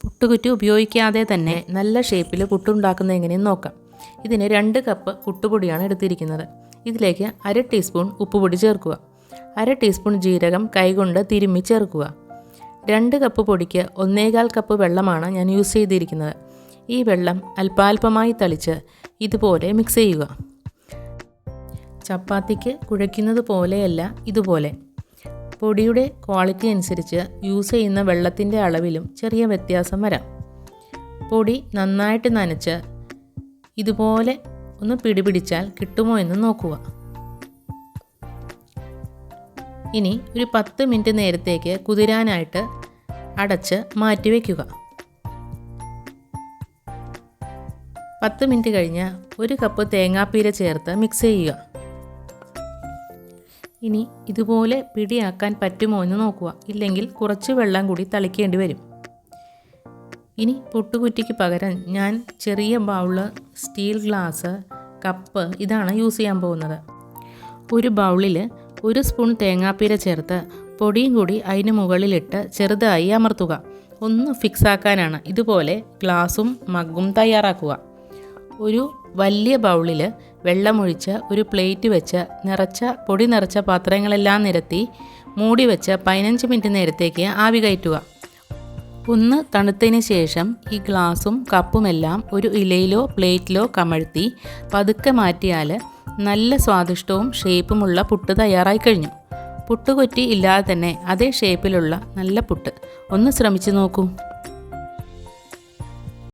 പുട്ടുകുറ്റി ഉപയോഗിക്കാതെ തന്നെ നല്ല ഷേപ്പിൽ പുട്ടുണ്ടാക്കുന്നത് എങ്ങനെയെന്ന് നോക്കാം. ഇതിന് 2 കപ്പ് പുട്ടുപൊടിയാണ് എടുത്തിരിക്കുന്നത്. ഇതിലേക്ക് 1/2 ടീസ്പൂൺ ഉപ്പുപൊടി ചേർക്കുക. 1/2 ടീസ്പൂൺ ജീരകം കൈകൊണ്ട് തിരുമ്മി ചേർക്കുക. 2 കപ്പ് പൊടിക്ക് 1.25 കപ്പ് വെള്ളമാണ് ഞാൻ യൂസ് ചെയ്തിരിക്കുന്നത്. ഈ വെള്ളം അല്പാൽപമായി തളിച്ച് ഇതുപോലെ മിക്സ് ചെയ്യുക. ചപ്പാത്തിക്ക് കുഴയ്ക്കുന്നത് പോലെയല്ല, ഇതുപോലെ. പൊടിയുടെ ക്വാളിറ്റി അനുസരിച്ച് യൂസ് ചെയ്യുന്ന വെള്ളത്തിൻ്റെ അളവിലും ചെറിയ വ്യത്യാസം വരാം. പൊടി നന്നായിട്ട് നനച്ച് ഇതുപോലെ ഒന്ന് പിടിപിടിച്ചാൽ കിട്ടുമോ എന്ന് നോക്കുക. ഇനി ഒരു 10 മിനിറ്റ് നേരത്തേക്ക് കുതിരാനായിട്ട് അടച്ച് മാറ്റി വയ്ക്കുക. 10 മിനിറ്റ് കഴിഞ്ഞ് 1 കപ്പ് തേങ്ങാപ്പീര ചേർത്ത് മിക്സ് ചെയ്യുക. ഇനി ഇതുപോലെ പിടിയാക്കാൻ പറ്റുമോ എന്ന് നോക്കുക. ഇല്ലെങ്കിൽ കുറച്ച് വെള്ളം കൂടി തളിക്കേണ്ടി വരും. ഇനി പുട്ടുകുറ്റിക്ക് പകരം ഞാൻ ചെറിയ ബൗള്, സ്റ്റീൽ ഗ്ലാസ്, കപ്പ് ഇതാണ് യൂസ് ചെയ്യാൻ പോകുന്നത്. ഒരു ബൗളിൽ 1 സ്പൂൺ തേങ്ങാപ്പീര ചേർത്ത് പൊടിയും കൂടി അതിന് മുകളിലിട്ട് ചെറുതായി അമർത്തുക. ഒന്ന് ഫിക്സ് ആക്കാനാണ്. ഇതുപോലെ ഗ്ലാസും മഗ്ഗും തയ്യാറാക്കുക. ഒരു വലിയ ബൗളിൽ വെള്ളമൊഴിച്ച് ഒരു പ്ലേറ്റ് വെച്ച് പൊടി നിറച്ച പാത്രങ്ങളെല്ലാം നിരത്തി മൂടി വെച്ച് 15 മിനിറ്റ് നേരത്തേക്ക് ആവി കയറ്റുക. ഒന്ന് തണുത്തതിന് ശേഷം ഈ ഗ്ലാസും കപ്പുമെല്ലാം ഒരു ഇലയിലോ പ്ലേറ്റിലോ കമഴ്ത്തി പതുക്കെ മാറ്റിയാൽ നല്ല സ്വാദിഷ്ടവും ഷേപ്പുമുള്ള പുട്ട് തയ്യാറായി കഴിഞ്ഞു. പുട്ടുകുറ്റി ഇല്ലാതെ തന്നെ അതേ ഷേപ്പിലുള്ള നല്ല പുട്ട് ഒന്ന് ശ്രമിച്ചു നോക്കൂ.